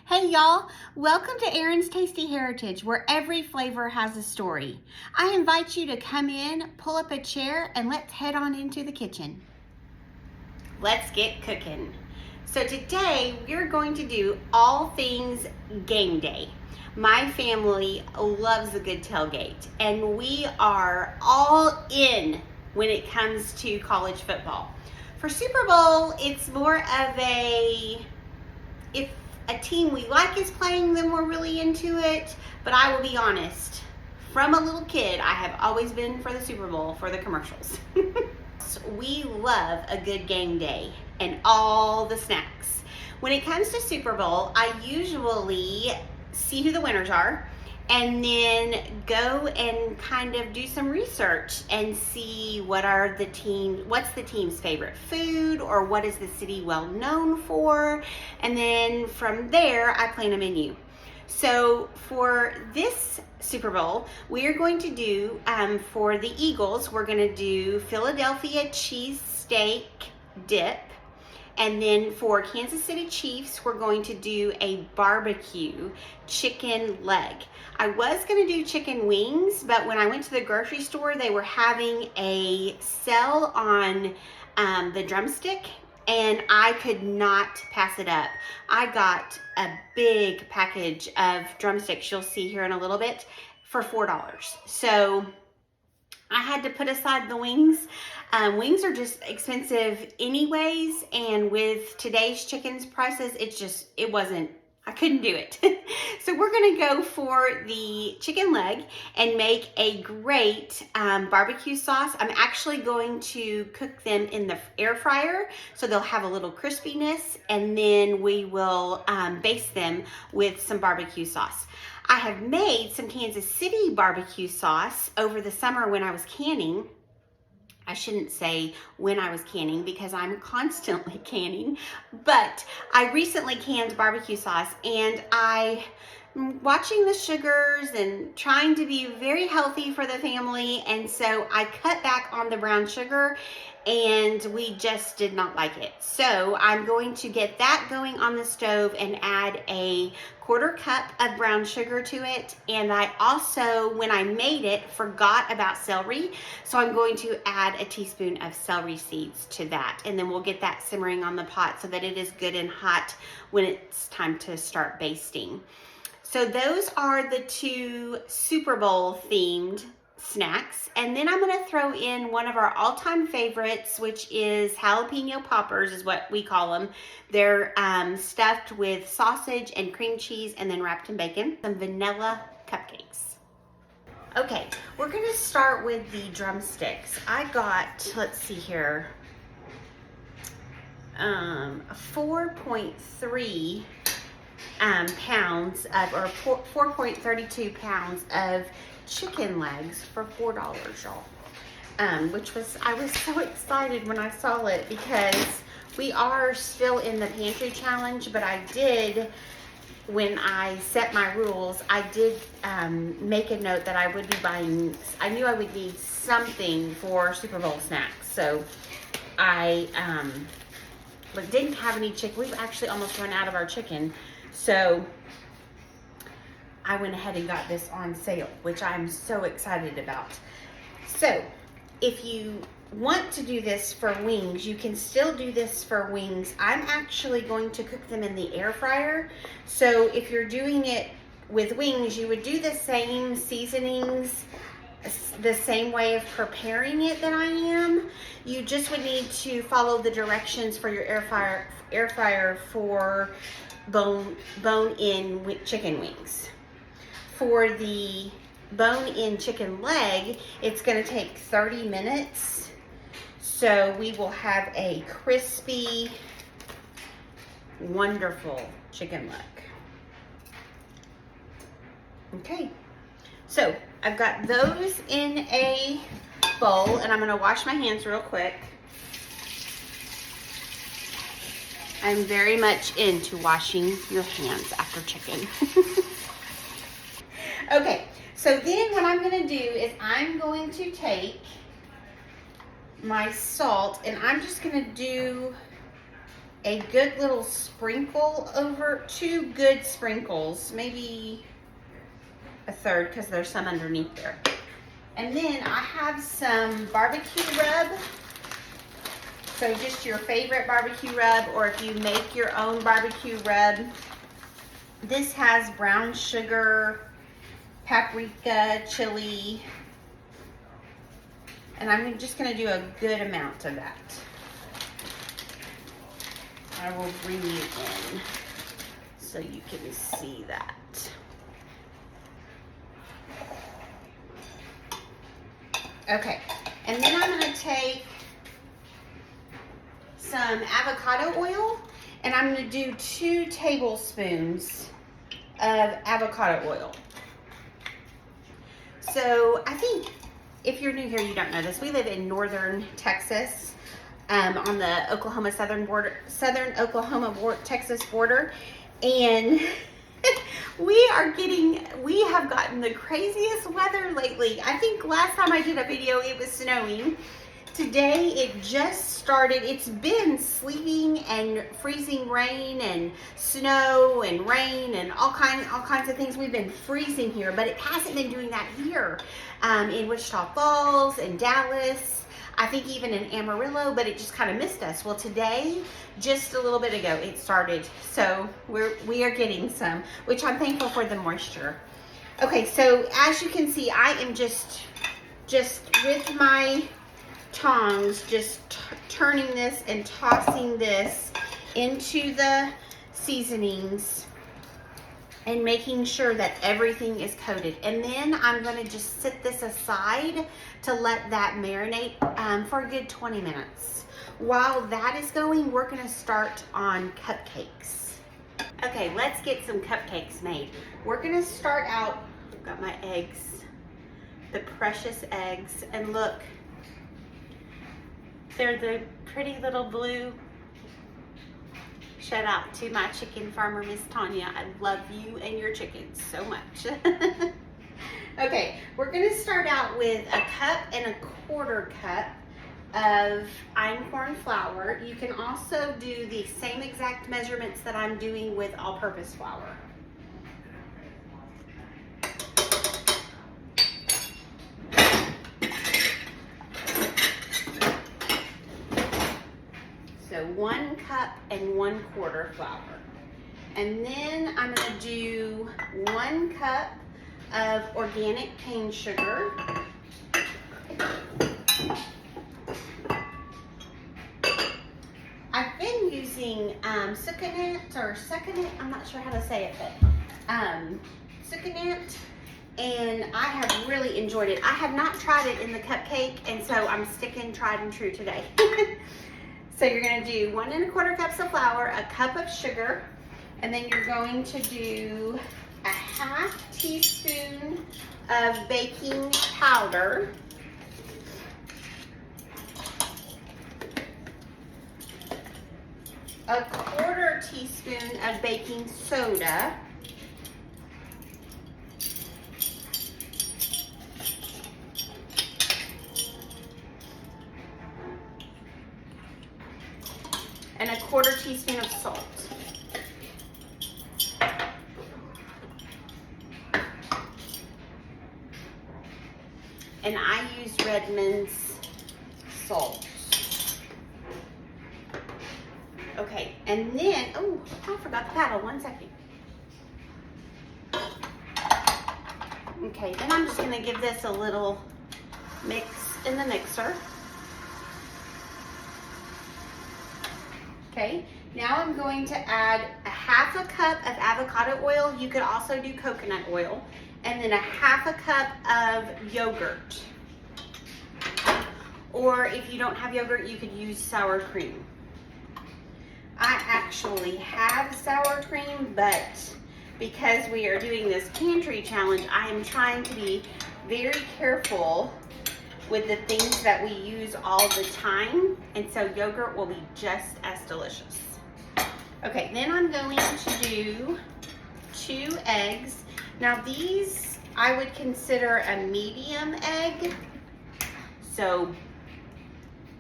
Hey y'all, welcome to Erin's Tasty Heritage, where every flavor has a story. I invite you to come in, pull up a chair, and let's head on into the kitchen. Let's get cooking. So today we're going to do all things game day. My family loves a good tailgate, and we are all in when it comes to college football. For Super Bowl, it's more of if a team we like is playing, then we're really into it. But I will be honest, from a little kid, I have always been for the Super Bowl for the commercials. We love a good game day and all the snacks. When it comes to Super Bowl, I usually see who the winners are and then go and kind of do some research and see what's the team's favorite food, or what is the city well known for, and then from there I plan a menu. So for this Super Bowl, we are going to do, for the Eagles, we're going to do Philadelphia cheesesteak dip. And then for Kansas City Chiefs, we're going to do a barbecue chicken leg. I was going to do chicken wings, but when I went to the grocery store, they were having a sale on the drumstick, and I could not pass it up. I got a big package of drumsticks, you'll see here in a little bit, for $4. So I had to put aside the wings. Wings are just expensive anyways, and with today's chicken's prices, I couldn't do it. So we're gonna go for the chicken leg and make a great barbecue sauce. I'm actually going to cook them in the air fryer, so they'll have a little crispiness, and then we will baste them with some barbecue sauce. I have made some Kansas City barbecue sauce over the summer when I was canning. I shouldn't say when I was canning because I'm constantly canning, but I recently canned barbecue sauce, and I'm watching the sugars and trying to be very healthy for the family, and so I cut back on the brown sugar, and we just did not like it. So I'm going to get that going on the stove and add a 1/4 cup of brown sugar to it. And I also, when I made it, forgot about celery. So I'm going to add a teaspoon of celery seeds to that. And then we'll get that simmering on the pot so that it is good and hot when it's time to start basting. So those are the two Super Bowl themed snacks. And then I'm going to throw in one of our all-time favorites, which is jalapeno poppers, is what we call them. They're stuffed with sausage and cream cheese and then wrapped in bacon. Some vanilla cupcakes. Okay, we're going to start with the drumsticks. I got, let's see here, 4.3 pounds of, or 4.32 pounds of chicken legs for $4, y'all. I was so excited when I saw it, because we are still in the pantry challenge, but I did, when I set my rules, I did make a note that I would be buying, I knew I would need something for Super Bowl snacks. So I didn't have any chicken. We've actually almost run out of our chicken. So I went ahead and got this on sale, which I'm so excited about. So if you want to do this for wings, you can still do this for wings. I'm actually going to cook them in the air fryer. So if you're doing it with wings, you would do the same seasonings, the same way of preparing it that I am. You just would need to follow the directions for your air fryer for bone-in chicken wings. For the bone-in chicken leg, it's going to take 30 minutes. So we will have a crispy, wonderful chicken leg. Okay, so I've got those in a bowl, and I'm going to wash my hands real quick. I'm very much into washing your hands after chicken. Okay, so then what I'm going to do is I'm going to take my salt, and I'm just going to do a good little sprinkle over, 2 good sprinkles, maybe a third because there's some underneath there. And then I have some barbecue rub. So just your favorite barbecue rub, or if you make your own barbecue rub. This has brown sugar, paprika, chili, and I'm just gonna do a good amount of that. I will bring you in so you can see that. Okay, and then I'm gonna take some avocado oil, and I'm gonna do 2 tablespoons of avocado oil. So I think if you're new here, you don't know this. We live in northern Texas, on the Oklahoma southern Oklahoma Texas border, and we have gotten the craziest weather lately. I think last time I did a video, it was snowing. Today it just started. It's been sleeting and freezing rain and snow and rain and all kinds of things. We've been freezing here, but it hasn't been doing that here in Wichita Falls and Dallas. I think even in Amarillo, but it just kind of missed us. Well, today, just a little bit ago, it started. So we are getting some, which I'm thankful for the moisture. Okay, so as you can see, I am just with my tongs, just turning this and tossing this into the seasonings and making sure that everything is coated. And then I'm gonna just sit this aside to let that marinate for a good 20 minutes. While that is going, we're gonna start on cupcakes. Okay, let's get some cupcakes made. We're gonna start out, I've got my eggs, the precious eggs, and look, they're the pretty little blue. Shout out to my chicken farmer, Miss Tanya. I love you and your chickens so much. Okay, we're gonna start out with 1.25 cups of einkorn flour. You can also do the same exact measurements that I'm doing with all-purpose flour. So 1 cup and 1/4 flour. And then I'm gonna do 1 cup of organic cane sugar. I've been using succinate, I'm not sure how to say it, but succinate, and I have really enjoyed it. I have not tried it in the cupcake, and so I'm sticking tried and true today. So you're gonna do 1.25 cups of flour, 1 cup of sugar, and then you're going to do 1/2 teaspoon of baking powder. A 1/4 teaspoon of baking soda. And 1/4 teaspoon of salt. And I use Redmond's salt. Okay, and then, oh, I forgot the paddle, 1 second. Okay, then I'm just gonna give this a little mix in the mixer. Okay, now I'm going to add 1/2 cup of avocado oil. You could also do coconut oil. And then 1/2 cup of yogurt. Or if you don't have yogurt, you could use sour cream. I actually have sour cream, but because we are doing this pantry challenge, I am trying to be very careful with the things that we use all the time, and so yogurt will be just as delicious. Okay, then I'm going to do 2 eggs. Now these I would consider a medium egg, so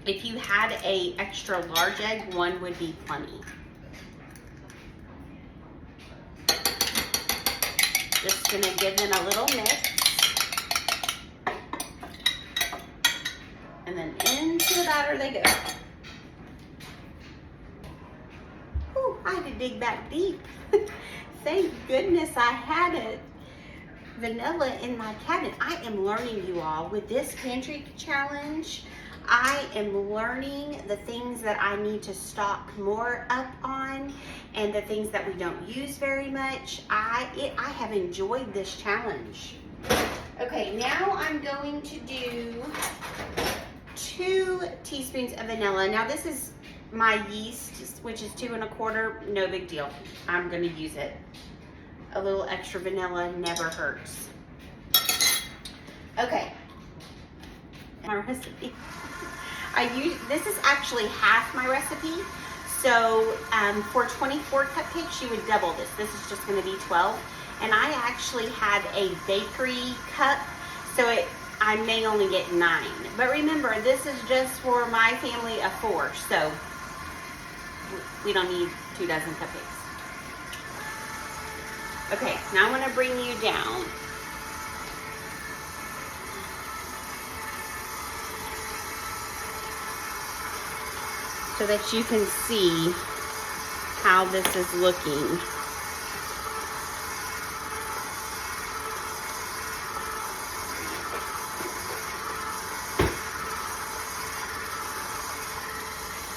if you had a extra large egg, 1 would be plenty. just gonna give them a little mix. And then into the batter they go. Whew, I had to dig back deep. Thank goodness I had it. Vanilla in my cabinet. I am learning, you all, with this pantry challenge. I am learning the things that I need to stock more up on and the things that we don't use very much. I have enjoyed this challenge. Okay, now I'm going to do 2 teaspoons of vanilla. Now this is my yeast, which is 2 1/4. No big deal. I'm gonna use it. A little extra vanilla never hurts. Okay. My recipe. This is actually half my recipe. So for 24 cupcakes, you would double this. This is just gonna be 12. And I actually had a bakery cup, so I may only get 9. But remember, this is just for my family of 4, so we don't need 2 dozen cupcakes. Okay, now I'm gonna bring you down. So that you can see how this is looking.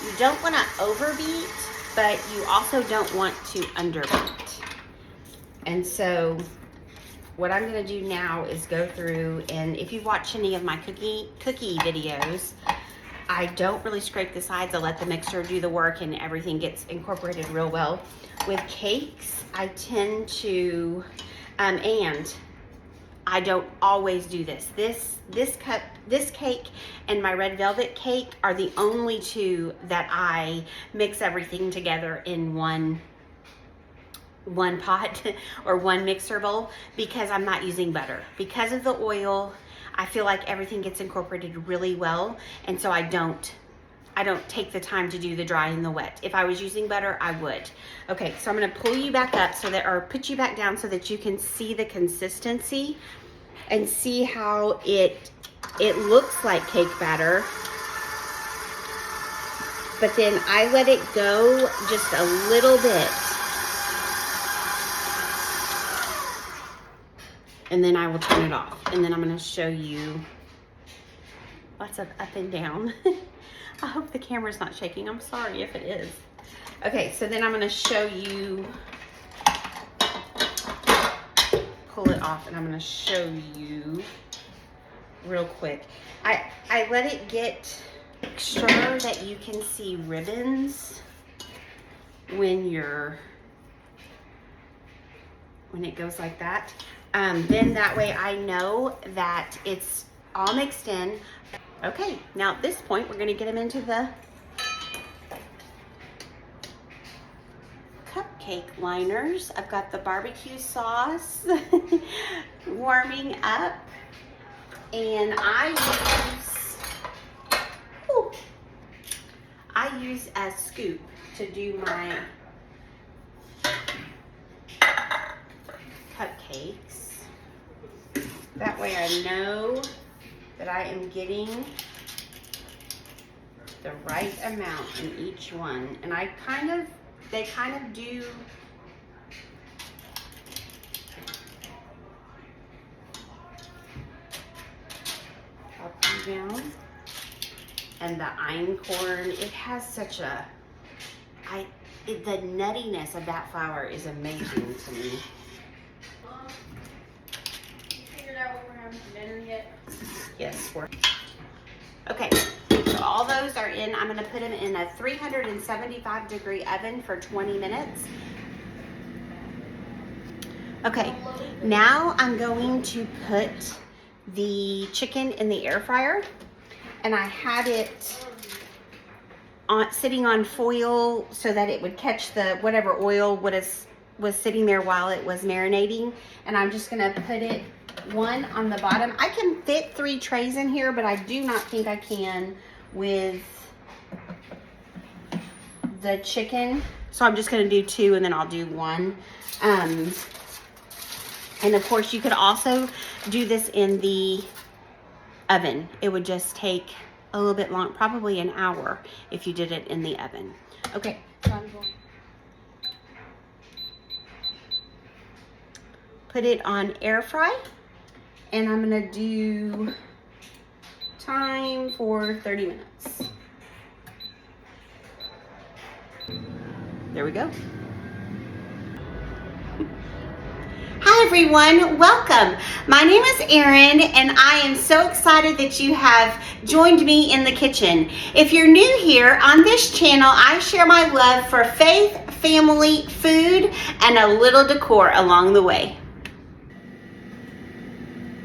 You don't want to overbeat, but you also don't want to underbeat. And so what I'm going to do now is go through, and if you watch any of my cookie videos, I don't really scrape the sides. I let the mixer do the work and everything gets incorporated real well. With cakes, I tend to, and I don't always do this. This cake and my red velvet cake are the only 2 that I mix everything together in one pot or one mixer bowl, because I'm not using butter. Because of the oil, I feel like everything gets incorporated really well, and so I don't take the time to do the dry and the wet. If I was using butter, I would. Okay, so I'm gonna pull you back up or put you back down so that you can see the consistency and see how it looks like cake batter. But then I let it go just a little bit. And then I will turn it off. And then I'm gonna show you lots of up and down. I hope the camera's not shaking. I'm sorry if it is. Okay, so then I'm gonna show you, pull it off, and I'm gonna show you real quick. I let it get sure that you can see ribbons when it goes like that. Then that way I know that it's all mixed in. Okay, now at this point, we're gonna get them into the cupcake liners. I've got the barbecue sauce warming up, and I use a scoop to do my cupcakes. That way I know that I am getting the right amount in each one. And they kind of do up and down. And the einkorn, it has such a, the nuttiness of that flour is amazing to me. Yet? Yes, okay, so all those are in. I'm going to put them in a 375-degree oven for 20 minutes. Okay, now I'm going to put the chicken in the air fryer, and I had it sitting on foil so that it would catch the whatever oil was sitting there while it was marinating. And I'm just going to put it one on the bottom. I can fit 3 trays in here, but I do not think I can with the chicken. So I'm just going to do 2, and then I'll do 1. And of course, you could also do this in the oven. It would just take a little bit long, probably an hour if you did it in the oven. Okay, so I'm going to put it on air fry, and I'm gonna do time for 30 minutes. There we go. Hi everyone, welcome. My name is Erin, and I am so excited that you have joined me in the kitchen. If you're new here, on this channel, I share my love for faith, family, food, and a little decor along the way.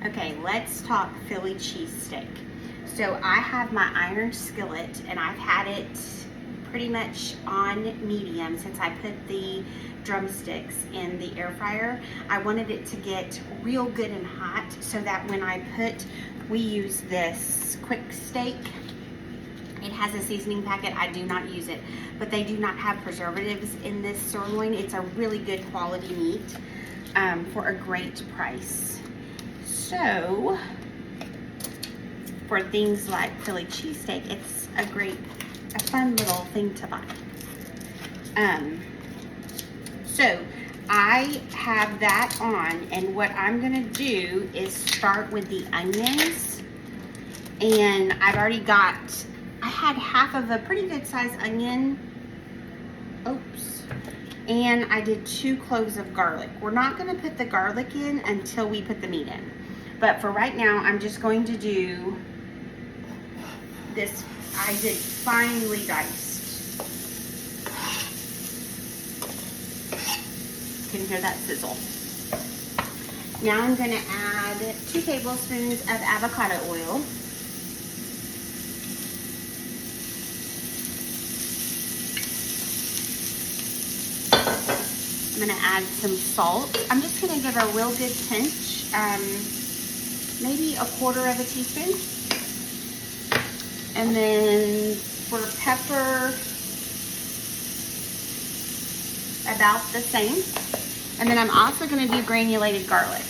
Okay, let's talk Philly cheesesteak. So I have my iron skillet, and I've had it pretty much on medium since I put the drumsticks in the air fryer. I wanted it to get real good and hot so that when we use this quick steak, it has a seasoning packet. I do not use it, but they do not have preservatives in this sirloin. It's a really good quality meat for a great price. So for things like Philly cheesesteak, it's a fun little thing to buy. So I have that on, and what I'm gonna do is start with the onions. And I had half of a pretty good sized onion. Oops. And I did 2 cloves of garlic. We're not gonna put the garlic in until we put the meat in. But for right now, I'm just going to do this. I did finely diced. You can hear that sizzle. Now I'm going to add 2 tablespoons of avocado oil. I'm going to add some salt. I'm just going to give a real good pinch, maybe 1/4 teaspoon. And then for pepper, about the same. And then I'm also going to do granulated garlic.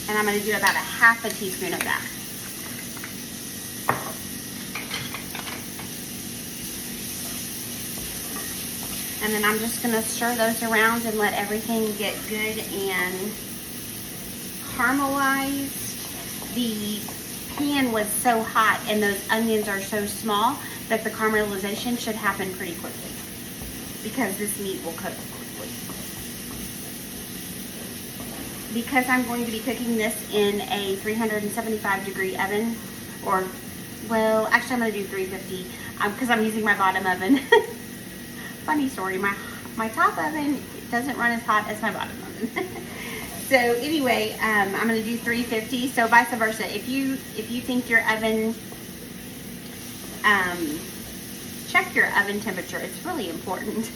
And I'm going to do about 1/2 teaspoon of that. And then I'm just going to stir those around and let everything get good and caramelized. The pan was so hot and those onions are so small that the caramelization should happen pretty quickly because this meat will cook quickly. Because I'm going to be cooking this in a 375-degree oven, or, well, actually I'm going to do 350 because I'm using my bottom oven. Funny story, my top oven doesn't run as hot as my bottom oven. So anyway, I'm going to do 350. So vice versa, if you think your oven, check your oven temperature. It's really important.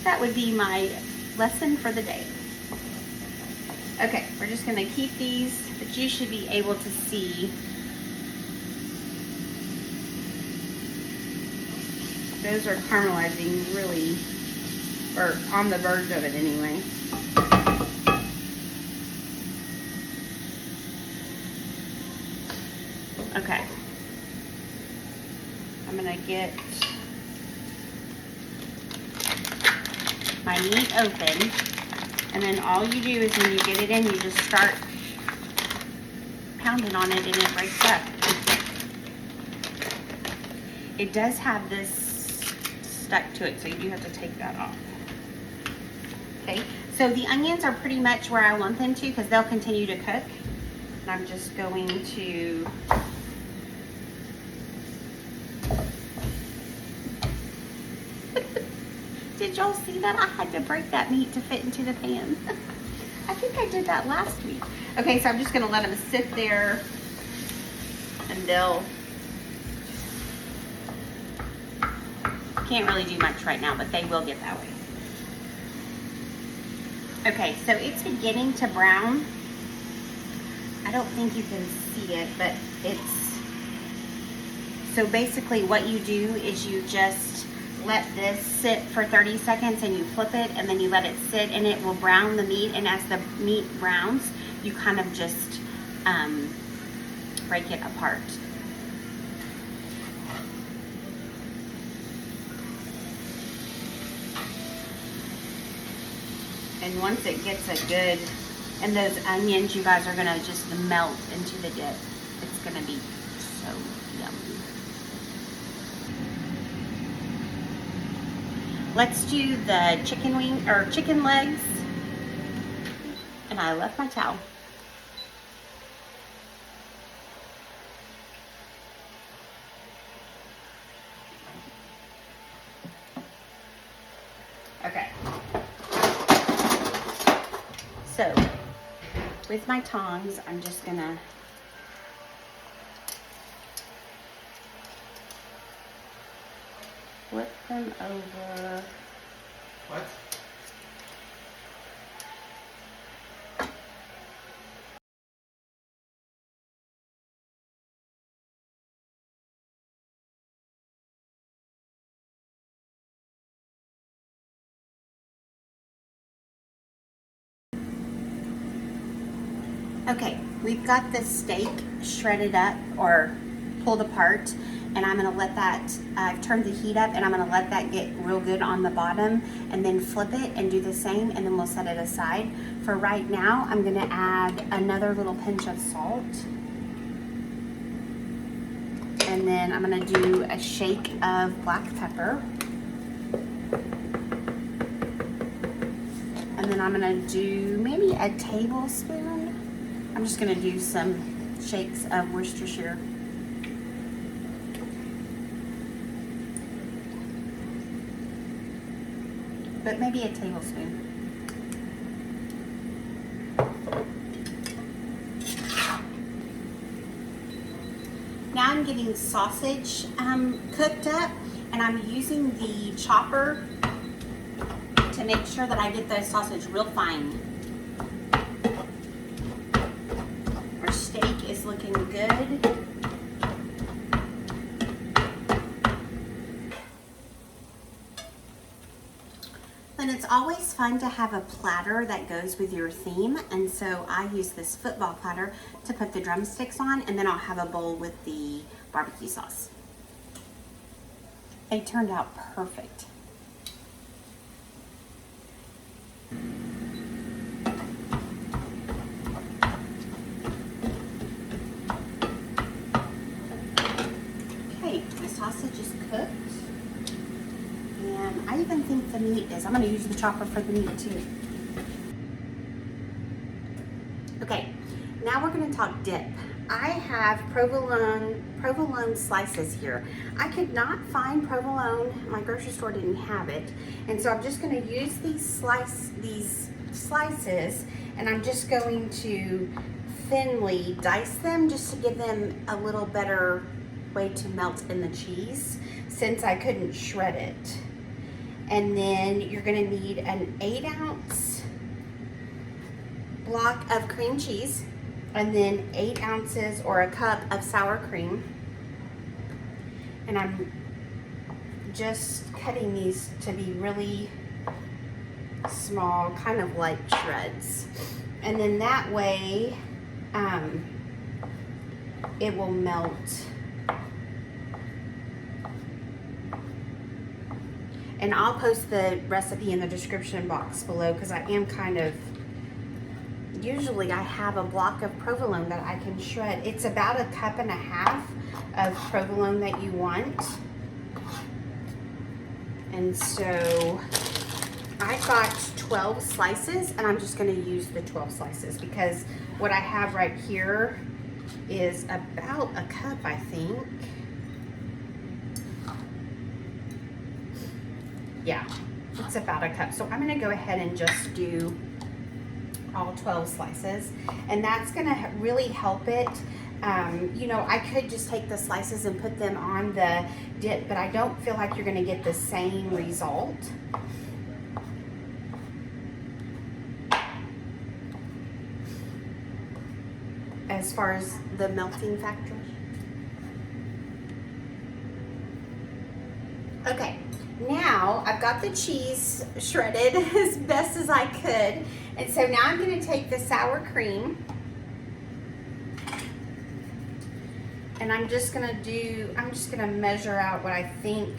That would be my lesson for the day. Okay, we're just going to keep these, but you should be able to see those are caramelizing really, or on the verge of it anyway. Okay, I'm gonna get my meat open, and then all you do is when you get it in, you just start pounding on it and it breaks up. It does have this stuck to it, so you do have to take that off. Okay, so the onions are pretty much where I want them to because they'll continue to cook. And I'm just going to did y'all see that? I had to break that meat to fit into the pan. I think I did that last week. Okay, so I'm just gonna let them sit there and they'll, can't really do much right now, but they will get that way. Okay, so it's beginning to brown. I don't think you can see it, but it's, so basically what you do is you just let this sit for 30 seconds and you flip it and then you let it sit and it will brown the meat. And as the meat browns, you kind of just break it apart. And once it gets a good, and those onions, you guys, are gonna just melt into the dip. It's gonna be so yummy. Let's do the chicken wing or chicken legs. And I left my towel. Okay. So, with my tongs, I'm just gonna flip them over. What? Okay, we've got the steak shredded up or pulled apart, and I'm gonna let that, I've turned the heat up and I'm gonna let that get real good on the bottom and then flip it and do the same, and then we'll set it aside. For right now, I'm gonna add another little pinch of salt. And then I'm gonna do a shake of black pepper. And then I'm gonna do maybe a tablespoon. I'm just gonna do some shakes of Worcestershire. But maybe a tablespoon. Now I'm getting sausage cooked up, and I'm using the chopper to make sure that I get the sausage real fine. Our steak is looking good. And it's always fun to have a platter that goes with your theme, and so I use this football platter to put the drumsticks on, and then I'll have a bowl with the barbecue sauce. They turned out perfect. Okay, my sausage is cooked. And I even think the meat is. I'm going to use the chopper for the meat too. Okay, now we're going to talk dip. I have provolone slices here. I could not find provolone. My grocery store didn't have it. And so I'm just going to use these slices, and I'm just going to thinly dice them just to give them a little better way to melt in the cheese, since I couldn't shred it. And then you're gonna need an 8-ounce block of cream cheese, and then 8 ounces or a cup of sour cream. And I'm just cutting these to be really small, kind of like shreds. And then that way, it will melt. And I'll post the recipe in the description box below, because I am kind of, usually I have a block of provolone that I can shred. It's about 1.5 cups of provolone that you want. And so I got 12 slices, and I'm just gonna use the 12 slices because what I have right here is about 1 cup, I think. Yeah, it's about 1 cup. So I'm gonna go ahead and just do all 12 slices, and that's gonna really help it. You know, I could just take the slices and put them on the dip, but I don't feel like you're gonna get the same result. As far as the melting factor. Okay, Now I've got the cheese shredded as best as I could. And so now I'm going to take the sour cream and I'm just going to measure out what I think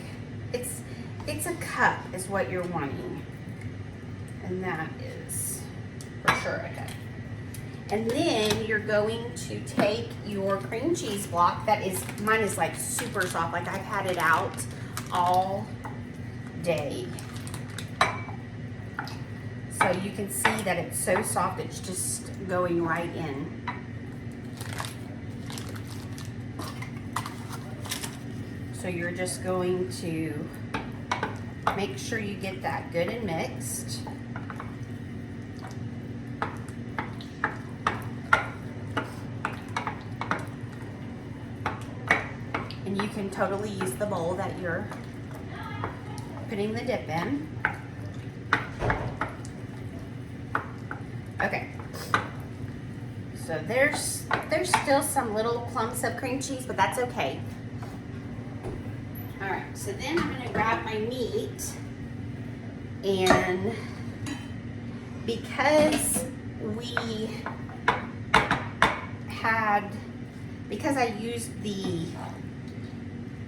it's a cup is what you're wanting. And that is for sure a cup. And then you're going to take your cream cheese block mine is like super soft, like I've had it out all day. So you can see that it's so soft, it's just going right in. So you're just going to make sure you get that good and mixed. And you can totally use the bowl that you're putting the dip in. Okay. So there's still some little clumps of cream cheese, but that's okay. All right, so then I'm gonna grab my meat, and because I used the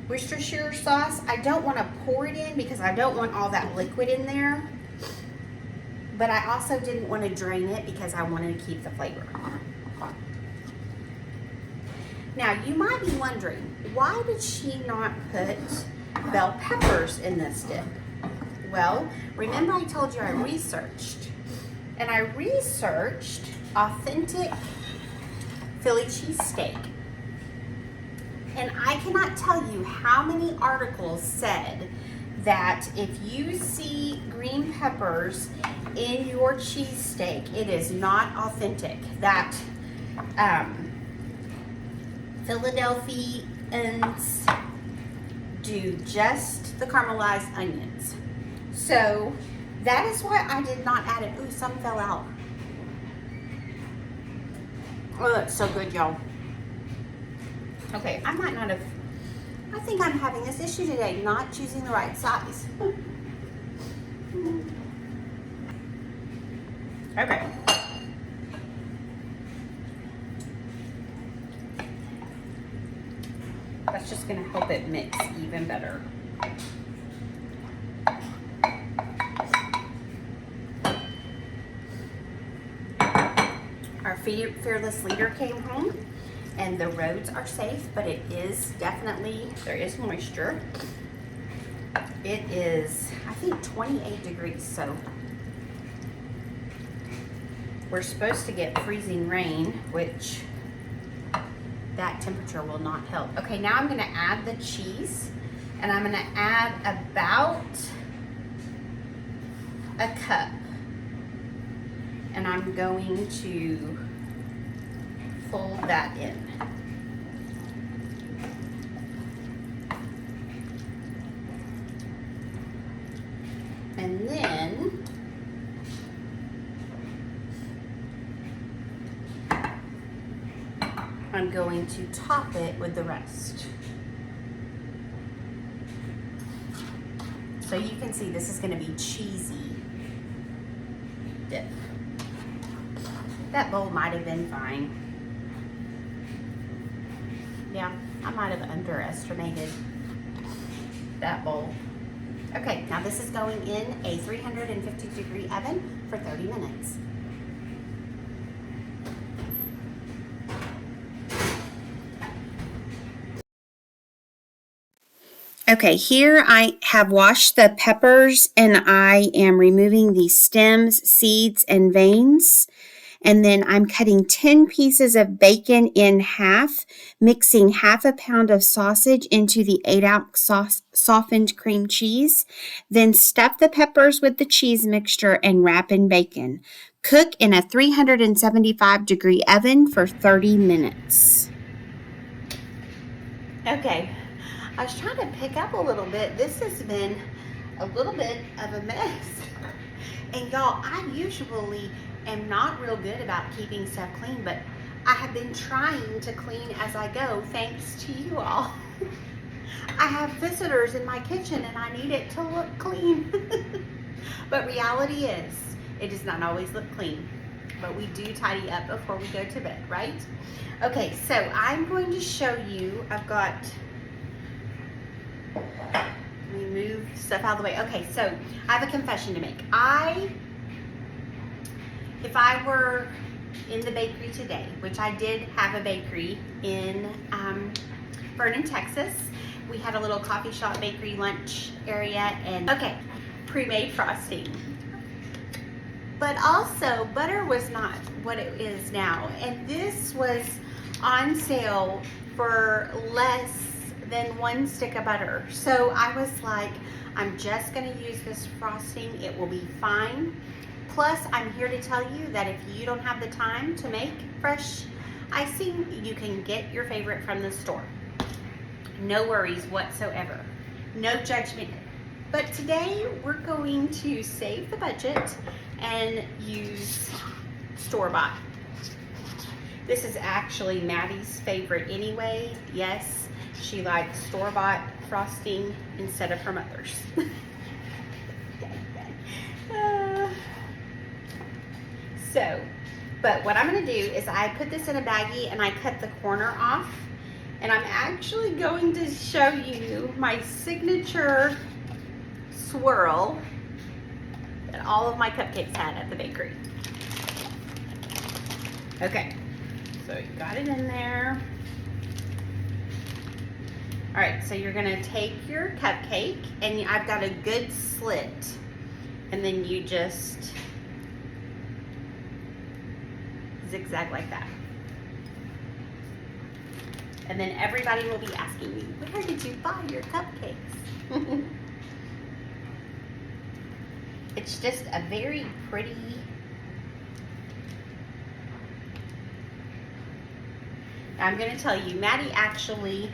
Worcestershire sauce, I don't want to pour it in because I don't want all that liquid in there, but I also didn't want to drain it because I wanted to keep the flavor. Now you might be wondering, why did she not put bell peppers in this dip? Well, remember I told you I researched, and I researched authentic Philly cheesesteak. And I cannot tell you how many articles said that if you see green peppers in your cheesesteak, it is not authentic. That Philadelphians do just the caramelized onions. So that is why I did not add it. Ooh, some fell out. Oh, that's so good, y'all. Okay, I think I'm having this issue today, not choosing the right size. Okay. That's just gonna help it mix even better. Our fearless leader came home, and the roads are safe, but it is definitely, there is moisture. It is, I think, 28 degrees, so we're supposed to get freezing rain, which that temperature will not help. Okay, now I'm gonna add the cheese, and I'm gonna add about a cup. And I'm going to fold that in. And then I'm going to top it with the rest. So you can see this is going to be cheesy dip. That bowl might have been fine. Yeah, I might have underestimated that bowl. Okay, now this is going in a 350-degree oven for 30 minutes. Okay, here I have washed the peppers, and I am removing the stems, seeds, and veins. And then I'm cutting 10 pieces of bacon in half, mixing half a pound of sausage into the 8-ounce softened cream cheese. Then stuff the peppers with the cheese mixture and wrap in bacon. Cook in a 375-degree oven for 30 minutes. Okay, I was trying to pick up a little bit. This has been a little bit of a mess. And y'all, I usually am not real good about keeping stuff clean, but I have been trying to clean as I go, thanks to you all. I have visitors in my kitchen and I need it to look clean. But reality is, it does not always look clean. But we do tidy up before we go to bed, right? Okay, so I'm going to show you, let me move stuff out of the way. Okay, so I have a confession to make. If I were in the bakery today, which I did have a bakery in Vernon, Texas. We had a little coffee shop bakery lunch area and pre-made frosting. But also butter was not what it is now. And this was on sale for less than 1 stick of butter. So I was like, I'm just gonna use this frosting. It will be fine. Plus, I'm here to tell you that if you don't have the time to make fresh icing, you can get your favorite from the store. No worries whatsoever. No judgment. But today, we're going to save the budget and use store-bought. This is actually Maddie's favorite anyway. Yes, she likes store-bought frosting instead of her mother's. But what I'm gonna do is I put this in a baggie and I cut the corner off, and I'm actually going to show you my signature swirl that all of my cupcakes had at the bakery. Okay, so you got it in there. All right, so you're gonna take your cupcake, and I've got a good slit, and then you just zigzag like that. And then everybody will be asking me, where did you buy your cupcakes? It's just a very pretty, I'm gonna tell you, Maddie actually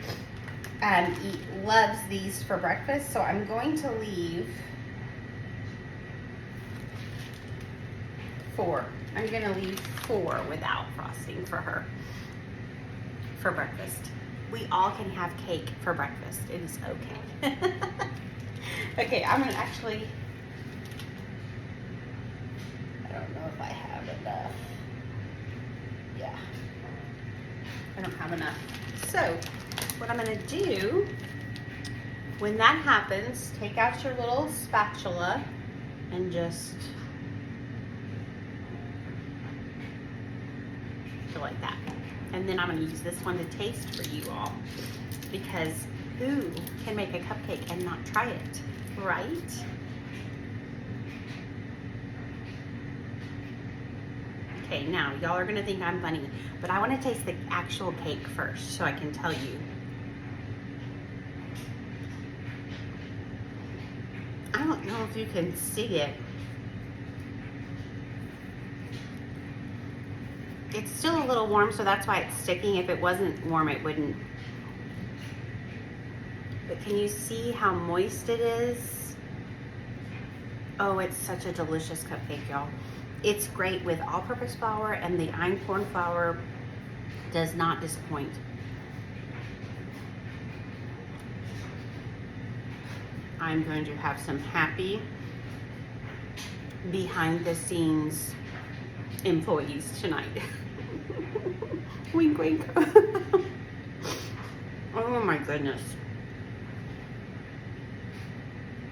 loves these for breakfast, so I'm going to leave 4. I'm gonna leave 4 without frosting for her for breakfast. We all can have cake for breakfast. It is okay. Okay, I'm gonna actually, I don't know if I have enough. Yeah, I don't have enough. So what I'm gonna do, when that happens, take out your little spatula and just like that. And then I'm gonna use this one to taste for you all, because who can make a cupcake and not try it, right? Okay, now y'all are gonna think I'm funny, but I wanna taste the actual cake first so I can tell you. I don't know if you can see it. It's still a little warm, so that's why it's sticking. If it wasn't warm, it wouldn't. But can you see how moist it is? Oh, it's such a delicious cupcake, y'all. It's great with all-purpose flour, and the einkorn flour does not disappoint. I'm going to have some happy behind-the-scenes employees tonight. Wink, wink. Oh my goodness.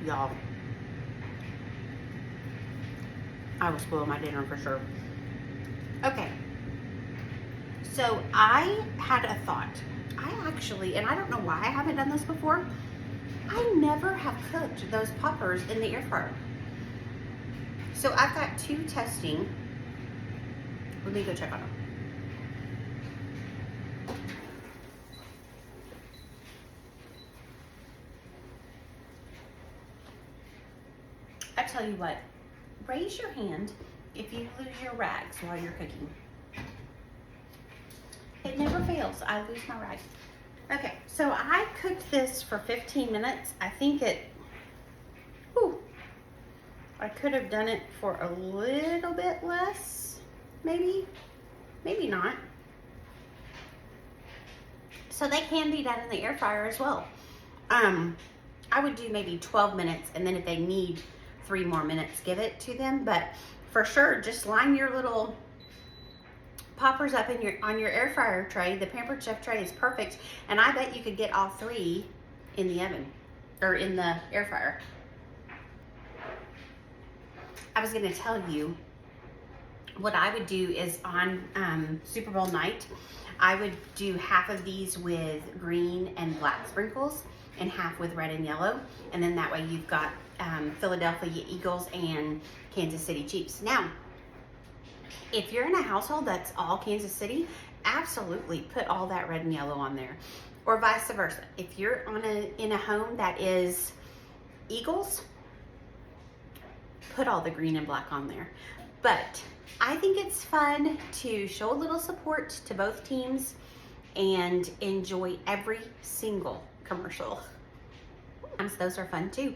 Y'all, I will spoil my dinner for sure. Okay, so I had a thought. I actually, and I don't know why I haven't done this before, I never have cooked those poppers in the air fryer. So I've got 2 testing. Let me go check on them. I tell you what, raise your hand if you lose your rags while you're cooking. It never fails. I lose my rags. Okay, so I cooked this for 15 minutes. I think I could have done it for a little bit less, maybe not. So they can be done in the air fryer as well. I would do maybe 12 minutes, and then if they need 3 more minutes, give it to them. But for sure, just line your little poppers up in on your air fryer tray. The Pampered Chef tray is perfect, and I bet you could get all 3 in the oven or in the air fryer. I was going to tell you what I would do is on Super Bowl night, I would do half of these with green and black sprinkles and half with red and yellow, and then that way you've got Philadelphia Eagles and Kansas City Chiefs. Now, if you're in a household that's all Kansas City, absolutely put all that red and yellow on there, or vice versa. If you're in a home that is Eagles, put all the green and black on there. But I think it's fun to show a little support to both teams and enjoy every single commercial. Those are fun too.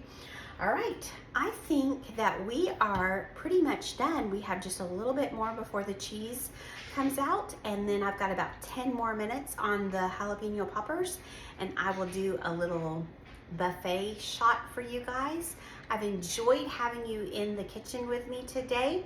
All right, I think that we are pretty much done. We have just a little bit more before the cheese comes out, and then I've got about 10 more minutes on the jalapeno poppers, and I will do a little buffet shot for you guys. I've enjoyed having you in the kitchen with me today.